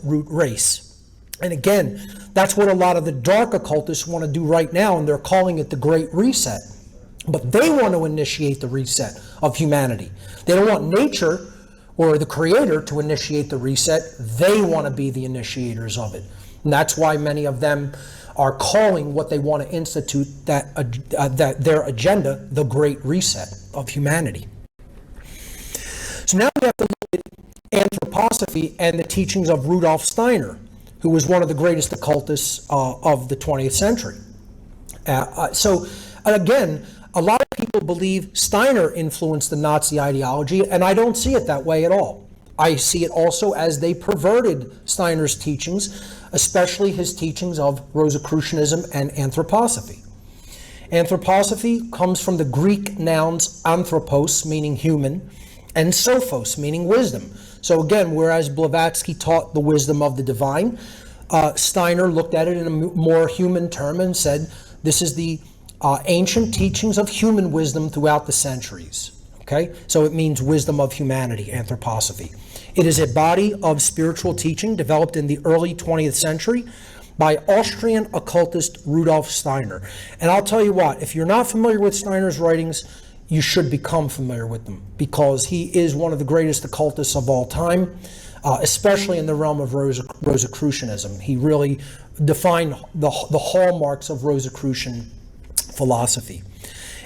root race. And again, that's what a lot of the dark occultists want to do right now, and they're calling it the Great Reset. But they want to initiate the reset of humanity. They don't want nature or the Creator to initiate the reset. They want to be the initiators of it. And that's why many of them are calling what they want to institute, that their agenda, the Great Reset of humanity. So now we have to look at anthroposophy and the teachings of Rudolf Steiner, who was one of the greatest occultists of the 20th century. So again, a lot of people believe Steiner influenced the Nazi ideology, and I don't see it that way at all. I see it also as they perverted Steiner's teachings, especially his teachings of Rosicrucianism and anthroposophy. Anthroposophy comes from the Greek nouns anthropos, meaning human, and sophos, meaning wisdom. So again, whereas Blavatsky taught the wisdom of the divine, Steiner looked at it in a more human term and said, this is the ancient teachings of human wisdom throughout the centuries. Okay? So it means wisdom of humanity, anthroposophy. It is a body of spiritual teaching developed in the early 20th century by Austrian occultist Rudolf Steiner. And I'll tell you what, if you're not familiar with Steiner's writings, you should become familiar with them, because he is one of the greatest occultists of all time, especially in the realm of Rosicrucianism. He really defined the hallmarks of Rosicrucian philosophy.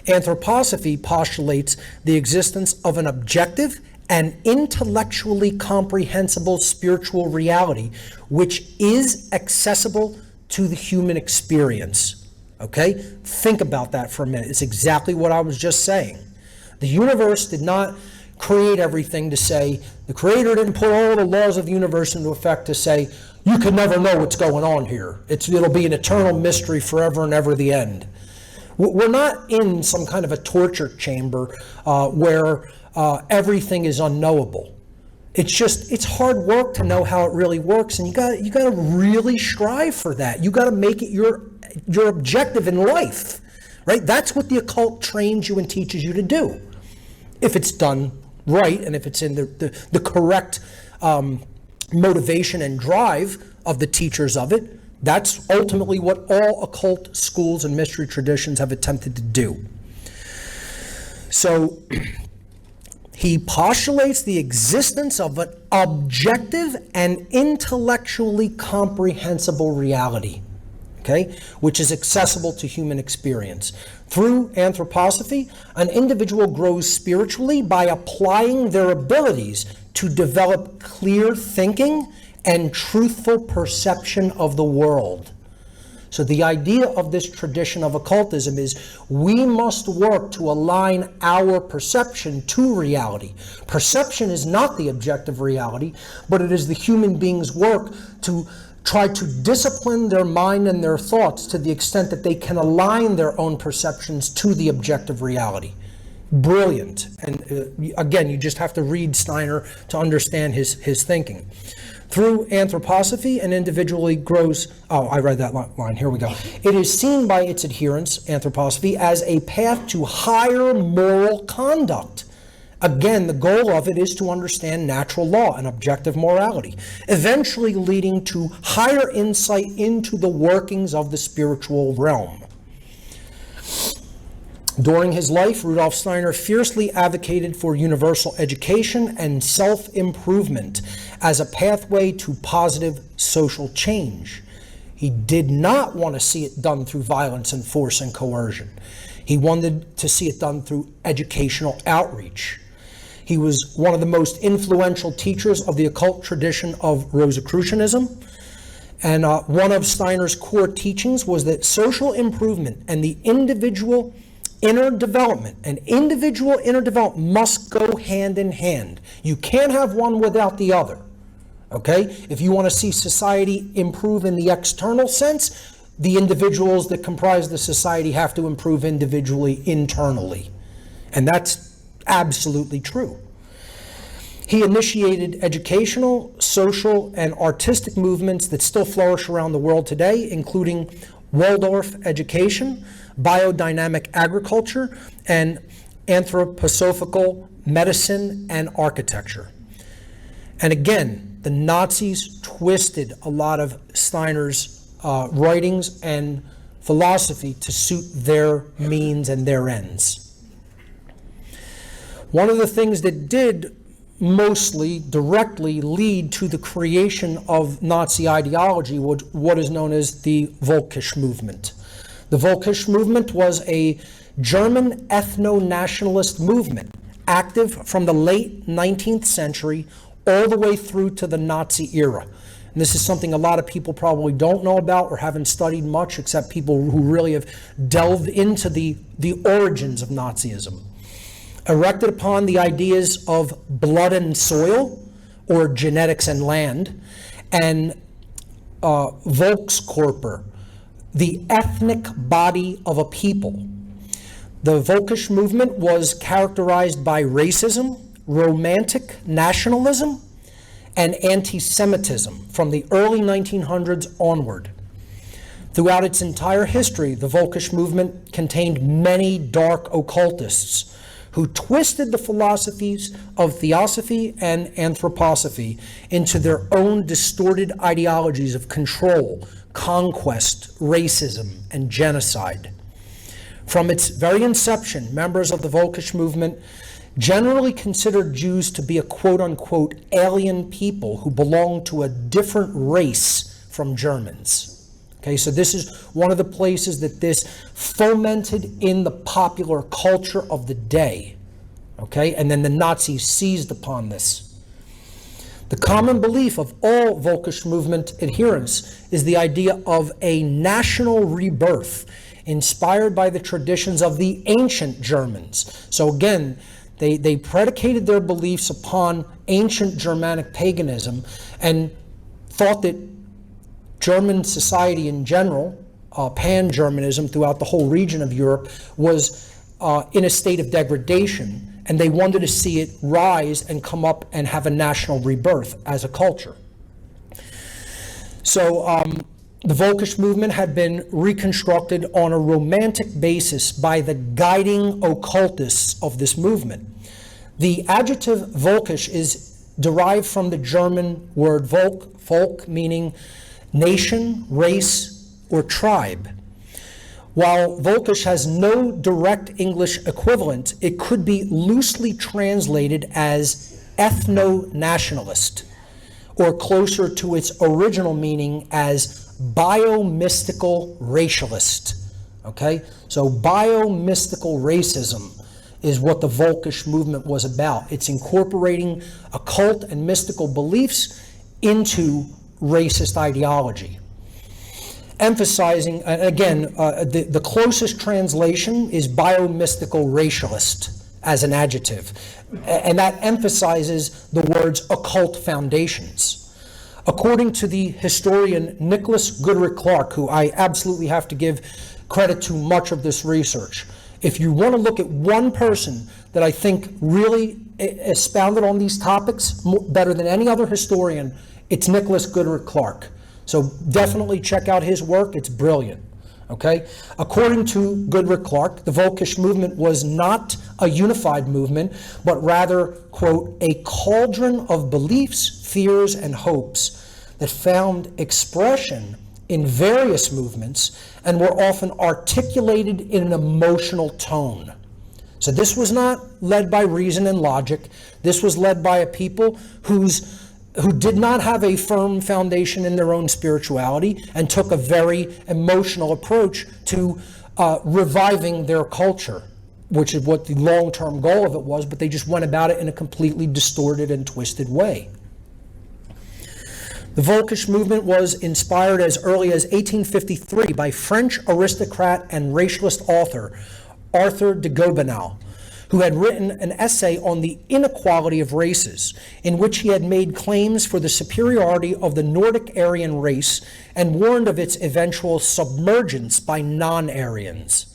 Anthroposophy postulates the existence of an objective and intellectually comprehensible spiritual reality which is accessible to the human experience. Okay? Think about that for a minute. It's exactly what I was just saying. The universe did not create everything to say, the Creator didn't put all the laws of the universe into effect to say, you can never know what's going on here. It'll be an eternal mystery forever and ever the end. We're not in some kind of a torture chamber where everything is unknowable. It's hard work to know how it really works, and you got to really strive for that. You got to make it your objective in life, right? That's what the occult trains you and teaches you to do. If it's done right, and if it's in the correct motivation and drive of the teachers of it, that's ultimately what all occult schools and mystery traditions have attempted to do. So he postulates the existence of an objective and intellectually comprehensible reality, okay, which is accessible to human experience. Through anthroposophy, an individual grows spiritually by applying their abilities to develop clear thinking and truthful perception of the world. So the idea of this tradition of occultism is we must work to align our perception to reality. Perception is not the objective reality, but it is the human being's work to try to discipline their mind and their thoughts to the extent that they can align their own perceptions to the objective reality. Brilliant. And again, you just have to read Steiner to understand his thinking. Through anthroposophy, an individually grows, I read that line, here we go. It is seen by its adherents, anthroposophy, as a path to higher moral conduct. Again, the goal of it is to understand natural law and objective morality, eventually leading to higher insight into the workings of the spiritual realm. During his life, Rudolf Steiner fiercely advocated for universal education and self-improvement as a pathway to positive social change. He did not want to see it done through violence and force and coercion. He wanted to see it done through educational outreach. He was one of the most influential teachers of the occult tradition of Rosicrucianism. And one of Steiner's core teachings was that social improvement and the individual inner development must go hand in hand. You can't have one without the other. Okay? If you want to see society improve in the external sense, the individuals that comprise the society have to improve individually, internally. And that's absolutely true. He initiated educational, social, and artistic movements that still flourish around the world today, including Waldorf education, biodynamic agriculture, and anthroposophical medicine and architecture. And again, the Nazis twisted a lot of Steiner's writings and philosophy to suit their means and their ends. One of the things that did mostly directly lead to the creation of Nazi ideology was what is known as the Volkisch movement. The Volkisch movement was a German ethno-nationalist movement, active from the late 19th century all the way through to the Nazi era. And this is something a lot of people probably don't know about or haven't studied much, except people who really have delved into the origins of Nazism. Erected upon the ideas of blood and soil, or genetics and land, and Volkskörper, the ethnic body of a people. The Volkisch movement was characterized by racism, romantic nationalism, and anti-Semitism from the early 1900s onward. Throughout its entire history, the Volkisch movement contained many dark occultists who twisted the philosophies of theosophy and anthroposophy into their own distorted ideologies of control, conquest, racism, and genocide. From its very inception, members of the Volkisch movement generally considered Jews to be a quote-unquote alien people who belonged to a different race from Germans. Okay, so this is one of the places that this fomented in the popular culture of the day. Okay, and then the Nazis seized upon this. The common belief of all Volkisch movement adherents is the idea of a national rebirth inspired by the traditions of the ancient Germans. So again, they predicated their beliefs upon ancient Germanic paganism and thought that German society in general, pan-Germanism throughout the whole region of Europe, was in a state of degradation, and they wanted to see it rise and come up and have a national rebirth as a culture. So the Volkisch movement had been reconstructed on a romantic basis by the guiding occultists of this movement. The adjective Volkisch is derived from the German word Volk, meaning nation, race, or tribe. While Volkisch has no direct English equivalent, it could be loosely translated as ethno-nationalist, or closer to its original meaning as biomystical racialist. Okay? So biomystical racism is what the Volkisch movement was about. It's incorporating occult and mystical beliefs into racist ideology. Emphasizing, again, the closest translation is biomystical racialist as an adjective, and that emphasizes the words occult foundations. According to the historian Nicholas Goodrick Clark, who I absolutely have to give credit to much of this research, if you want to look at one person that I think really expounded on these topics better than any other historian, it's Nicholas Goodrick Clark. So definitely check out his work. It's brilliant. Okay? According to Goodrick Clark, the Volkisch movement was not a unified movement, but rather, quote, a cauldron of beliefs, fears, and hopes that found expression in various movements and were often articulated in an emotional tone. So this was not led by reason and logic. This was led by a people who did not have a firm foundation in their own spirituality and took a very emotional approach to reviving their culture, which is what the long-term goal of it was, but they just went about it in a completely distorted and twisted way. The Volkisch movement was inspired as early as 1853 by French aristocrat and racialist author Arthur de Gobineau, who had written an essay on the inequality of races, in which he had made claims for the superiority of the Nordic Aryan race and warned of its eventual submergence by non-Aryans.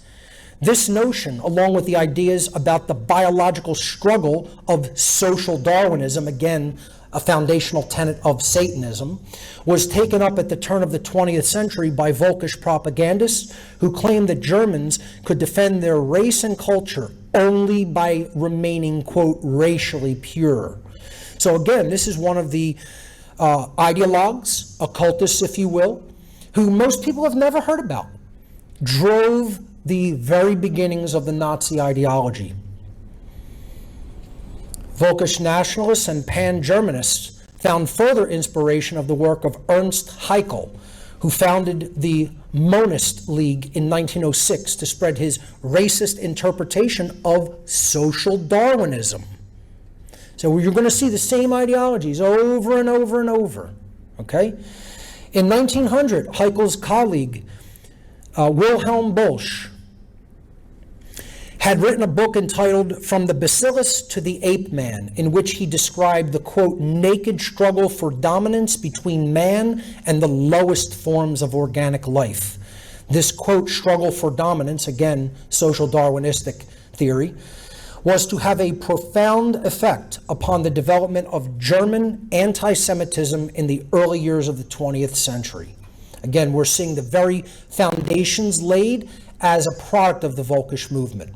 This notion, along with the ideas about the biological struggle of social Darwinism, again, a foundational tenet of Satanism, was taken up at the turn of the 20th century by Volkisch propagandists who claimed that Germans could defend their race and culture only by remaining, quote, racially pure. So again, this is one of the ideologues, occultists, if you will, who most people have never heard about, drove the very beginnings of the Nazi ideology. Volkisch nationalists and pan-Germanists found further inspiration of the work of Ernst Haeckel, who founded the Monist League in 1906 to spread his racist interpretation of social Darwinism. So you're going to see the same ideologies over and over and over, okay? In 1900, Haeckel's colleague, Wilhelm Bolsch, had written a book entitled From the Bacillus to the Ape Man, in which he described the, quote, naked struggle for dominance between man and the lowest forms of organic life. This, quote, struggle for dominance, again, social Darwinistic theory, was to have a profound effect upon the development of German anti-Semitism in the early years of the 20th century. Again, we're seeing the very foundations laid as a product of the Volkisch movement.